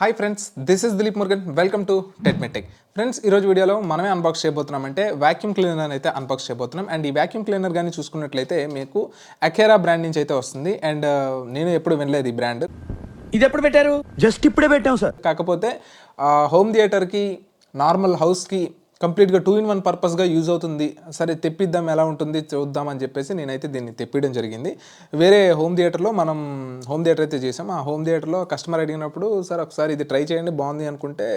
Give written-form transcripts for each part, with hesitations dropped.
Hi friends, this is Dileep Murugan. Welcome to tech me tech. Friends, ఈరోజు వీడియోలో మనమే అన్బాక్స్ చేయబోతున్నామంటే వాక్యూమ్ క్లీనర్ అయితే అన్బాక్స్ చేయబోతున్నాం. అండ్ ఈ వాక్యూమ్ క్లీనర్ కానీ చూసుకున్నట్లయితే మీకు అకేరా బ్రాండ్ నుంచి అయితే వస్తుంది. అండ్ నేను ఎప్పుడు వినలేదు ఈ బ్రాండ్. ఇది ఎప్పుడు పెట్టారు? జస్ట్ ఇప్పుడే పెట్టాం సార్. కాకపోతే హోమ్ థియేటర్కి, నార్మల్ హౌస్కి కంప్లీట్గా 2-in-1 పర్పస్గా యూజ్ అవుతుంది. సరే తెప్పిద్దాం, ఎలా ఉంటుంది చూద్దాం అని చెప్పేసి నేనైతే దీన్ని తెప్పించడం జరిగింది. వేరే హోమ్ థియేటర్లో మనం హోమ్ థియేటర్ అయితే చేసాం. ఆ హోమ్ థియేటర్లో కస్టమర్ అడిగినప్పుడు సార్ ఒకసారి ఇది ట్రై చేయండి, బాగుంది అనుకుంటే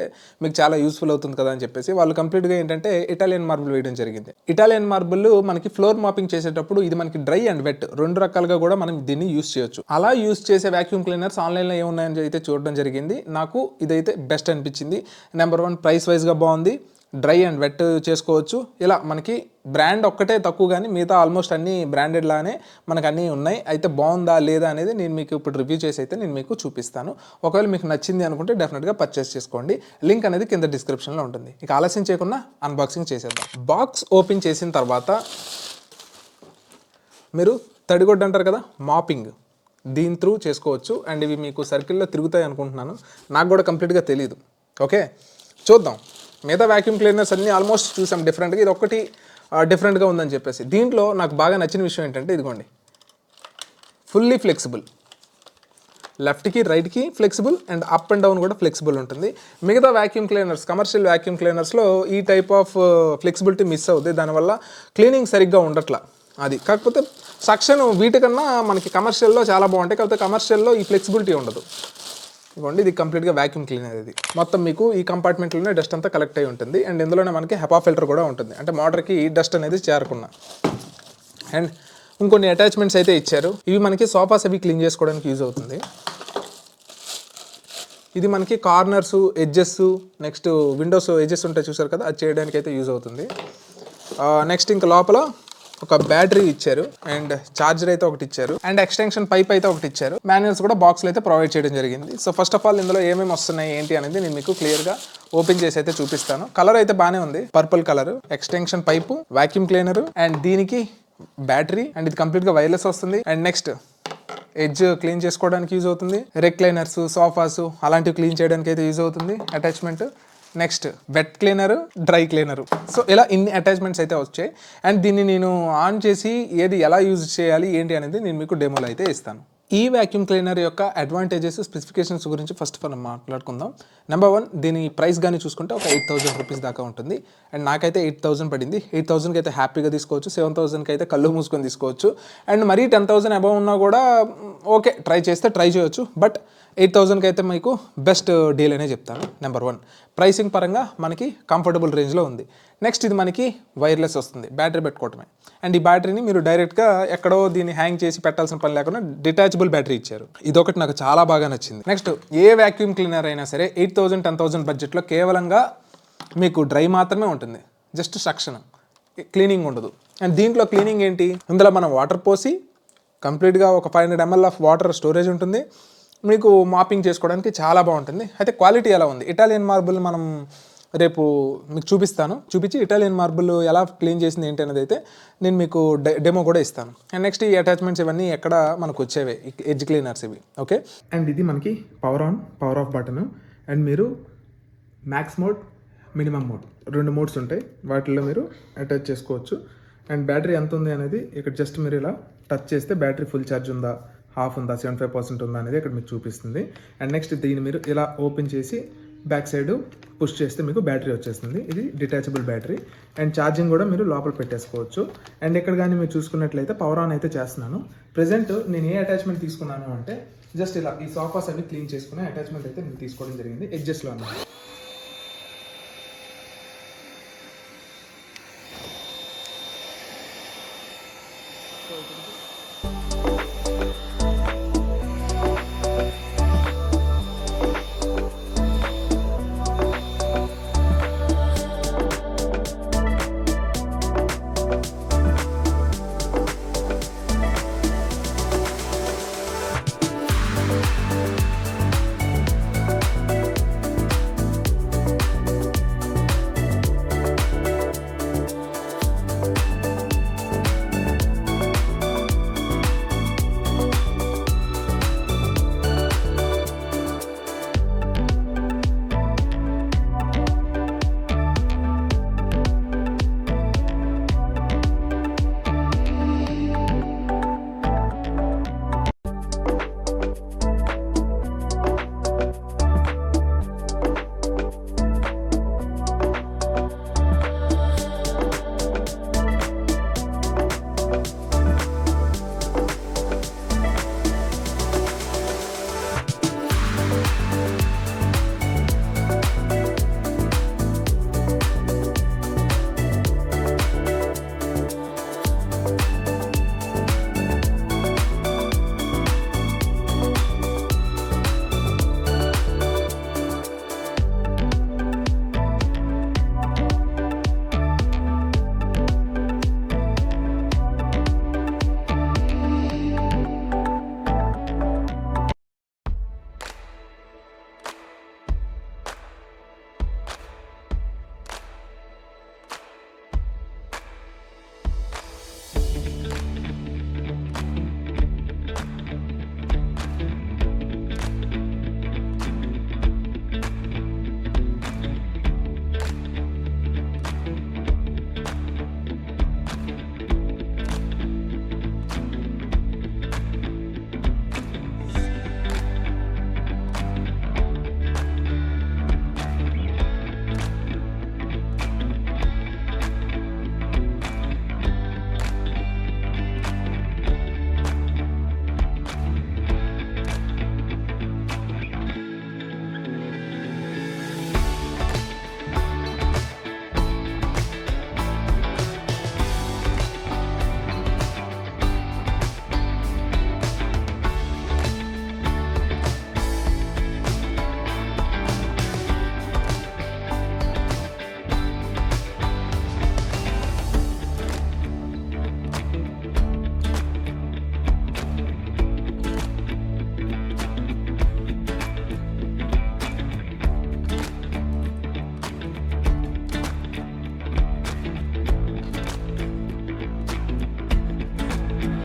మీకు చాలా యూస్ఫుల్ అవుతుంది కదా అని చెప్పేసి వాళ్ళు కంప్లీట్గా ఏంటంటే ఇటాలియన్ మార్బుల్ వేయడం జరిగింది. ఇటాలియన్ మార్బుల్ మనకి ఫ్లోర్ మాపింగ్ చేసేటప్పుడు ఇది మనకి డ్రై అండ్ వెట్ రెండు రకాలుగా కూడా మనం దీన్ని యూస్ చేయొచ్చు. అలా యూస్ చేసే వాక్యూమ్ క్లీనర్స్ ఆన్లైన్లో ఏమున్నాయని అయితే చూడడం జరిగింది. నాకు ఇదైతే బెస్ట్ అనిపించింది. నెంబర్ 1 ప్రైస్ వైజ్గా బాగుంది, డ్రై అండ్ వెట్ చేసుకోవచ్చు. ఇలా మనకి బ్రాండ్ ఒక్కటే తక్కువ, కానీ మిగతా ఆల్మోస్ట్ అన్ని బ్రాండెడ్ లానే మనకు అన్నీ ఉన్నాయి. అయితే బాగుందా లేదా అనేది నేను మీకు ఇప్పుడు రివ్యూ చేసి అయితే నేను మీకు చూపిస్తాను. ఒకవేళ మీకు నచ్చింది అనుకుంటే డెఫినెట్గా పర్చేస్ చేసుకోండి. లింక్ అనేది కింద డిస్క్రిప్షన్లో ఉంటుంది. ఇక ఆలస్యం చేయకుండా అన్బాక్సింగ్ చేసేద్దాం. బాక్స్ ఓపెన్ చేసిన తర్వాత మీరు తడిగొడ్డు అంటారు కదా, మాపింగ్ దీని త్రూ చేసుకోవచ్చు. అండ్ ఇవి మీకు సర్కిల్లో తిరుగుతాయి అనుకుంటున్నాను, నాకు కూడా కంప్లీట్గా తెలియదు. ఓకే, చూద్దాం. మిగతా వాక్యూమ్ క్లీనర్స్ అన్నీ ఆల్మోస్ట్ చూసాం డిఫరెంట్గా, ఇది ఒక్కటి డిఫరెంట్గా ఉందని చెప్పేసి. దీంట్లో నాకు బాగా నచ్చిన విషయం ఏంటంటే ఇదిగోండి, ఫుల్లీ ఫ్లెక్సిబుల్, లెఫ్ట్కి రైట్కి flexible and up and down కూడా ఫ్లెక్సిబుల్ ఉంటుంది. మిగతా వాక్యూమ్ క్లీనర్స్, కమర్షియల్ వాక్యూమ్ క్లీనర్స్లో ఈ టైప్ ఆఫ్ ఫ్లెక్సిబిలిటీ మిస్ అవుతుంది, దానివల్ల క్లీనింగ్ సరిగ్గా ఉండట్లా. అది కాకపోతే సక్షన్ వీటికన్నా మనకి కమర్షియల్లో చాలా బాగుంటాయి. కాకపోతే కమర్షియల్లో ఈ ఫ్లెక్సిబిలిటీ ఉండదు. ఇవ్వండి, ఇది కంప్లీట్గా వాక్యూమ్ క్లీనర్. ఇది మొత్తం మీకు ఈ కంపార్ట్మెంట్లోనే డస్ట్ అంతా కలెక్ట్ అయి ఉంటుంది. అండ్ ఇందులోనే మనకి హెపా ఫిల్టర్ కూడా ఉంటుంది, అంటే మోటార్కి డస్ట్ అనేది చేరకుండా. అండ్ ఇంకొన్ని అటాచ్మెంట్స్ అయితే ఇచ్చారు. ఇవి మనకి సోఫాస్ అవి క్లీన్ చేసుకోవడానికి యూజ్ అవుతుంది. ఇది మనకి corners, edges, next Windows edges ఉంటాయి చూసారు కదా, అది చేయడానికి అయితే యూజ్ అవుతుంది. నెక్స్ట్ ఇంకా లోపల ఒక బ్యాటరీ ఇచ్చారు, అండ్ ఛార్జర్ అయితే ఒకటి ఇచ్చారు, అండ్ ఎక్స్టెన్షన్ పైప్ అయితే ఒకటి ఇచ్చారు. మాన్యువల్స్ కూడా బాక్స్లో అయితే ప్రొవైడ్ చేయడం జరిగింది. సో ఫస్ట్ ఆఫ్ ఆల్ ఇందులో ఏమేమి వస్తున్నాయి ఏంటి అనేది నేను మీకు క్లియర్గా ఓపెన్ చేసి అయితే చూపిస్తాను. కలర్ అయితే బాగానే ఉంది, purple colour. Extension pipe, vacuum cleaner, and దీనికి బ్యాటరీ, అండ్ ఇది కంప్లీట్గా వైర్లెస్ వస్తుంది. అండ్ నెక్స్ట్ ఎడ్జ్ క్లీన్ చేసుకోవడానికి యూజ్ అవుతుంది. రెక్లైనర్స్, సోఫాస్ అలాంటివి క్లీన్ చేయడానికి అయితే యూజ్ అవుతుంది attachment. Next wet cleaner, dry cleaner. So ఇలా ఇన్ని అటాచ్మెంట్స్ అయితే వచ్చాయి. అండ్ దీన్ని నేను ఆన్ చేసి ఏది ఎలా యూజ్ చేయాలి ఏంటి అనేది నేను మీకు డెమోలో అయితే ఇస్తాను. ఈ వాక్యూమ్ క్లీనర్ యొక్క అడ్వాంటేజెస్, స్పెసిఫికేషన్స్ గురించి ఫస్ట్ ఆఫ్ ఆల్ మాట్లాడుకుందాం. నెంబర్ 1, దీని ప్రైస్ కానీ చూసుకుంటే ఒక 8,000 రూపీస్ దాకా ఉంటుంది. అండ్ నాకైతే 8,000 పడింది. 8,000కి అయితే హ్యాపీగా తీసుకోవచ్చు, 7,000కి అయితే కళ్ళు మూసుకొని తీసుకోవచ్చు. అండ్ మరీ 10,000 అబవ్ ఉన్నా కూడా ఓకే, ట్రై చేస్తే ట్రై చేయొచ్చు. బట్ 8,000కి అయితే మీకు బెస్ట్ డీల్ అనే చెప్తాను. నెంబర్ 1, ప్రైసింగ్ పరంగా మనకి కంఫర్టబుల్ రేంజ్లో ఉంది. నెక్స్ట్ ఇది మనకి వైర్లెస్ వస్తుంది, బ్యాటరీ పెట్టుకోవటమే. అండ్ ఈ బ్యాటరీని మీరు డైరెక్ట్గా ఎక్కడో దీన్ని హ్యాంగ్ చేసి పెట్టాల్సిన పని లేకుండా డిటాచబుల్ బ్యాటరీ ఇచ్చారు. ఇదొకటి నాకు చాలా బాగా నచ్చింది. నెక్స్ట్ ఏ వాక్యూమ్ క్లీనర్ అయినా సరే 8,000, 10,000 బడ్జెట్లో కేవలంగా మీకు డ్రై మాత్రమే ఉంటుంది, జస్ట్ సక్షన్, క్లీనింగ్ ఉండదు. అండ్ దీంట్లో క్లీనింగ్ ఏంటి, ఇందులో మనం వాటర్ పోసి కంప్లీట్గా ఒక 500 ml ఆఫ్ వాటర్ స్టోరేజ్ ఉంటుంది. మీకు మాపింగ్ చేసుకోవడానికి చాలా బాగుంటుంది. అయితే క్వాలిటీ ఎలా ఉంది, ఇటాలియన్ మార్బుల్ మనం రేపు మీకు చూపించి ఇటాలియన్ మార్బుల్ ఎలా క్లీన్ చేసింది ఏంటి అనేది అయితే నేను మీకు డెమో కూడా ఇస్తాను. అండ్ నెక్స్ట్ ఈ అటాచ్మెంట్స్ ఇవన్నీ ఎక్కడ మనకు వచ్చేవే, ఎడ్జ్ క్లీనర్స్ ఇవి. ఓకే, అండ్ ఇది మనకి power on, power off button. And మీరు max mode, minimum mode, 2 modes ఉంటాయి, వాటిల్లో మీరు అటాచ్ చేసుకోవచ్చు. అండ్ బ్యాటరీ ఎంత ఉంది అనేది ఇక్కడ జస్ట్ మీరు ఇలా టచ్ చేస్తే బ్యాటరీ ఫుల్ ఛార్జ్ ఉందా, హాఫ్ ఉందా, 75% ఉందా అనేది ఇక్కడ మీకు చూపిస్తుంది. అండ్ నెక్స్ట్ దీన్ని మీరు ఇలా ఓపెన్ చేసి బ్యాక్ సైడ్ పుష్ చేస్తే మీకు బ్యాటరీ వచ్చేస్తుంది. ఇది డిటాచబుల్ బ్యాటరీ. అండ్ ఛార్జింగ్ కూడా మీరు లోపల పెట్టేసుకోవచ్చు. అండ్ ఇక్కడ కానీ మీరు చూసుకున్నట్లయితే పవర్ ఆన్ అయితే చేస్తున్నాను. ప్రెజెంట్ నేను ఏ అటాచ్మెంట్ తీసుకున్నాను అంటే జస్ట్ ఇలా ఈ సోఫాస్ అన్ని క్లీన్ చేసుకునే అటాచ్మెంట్ అయితే నేను తీసుకోవడం జరిగింది, ఎడ్జెస్లో అన్నమాట.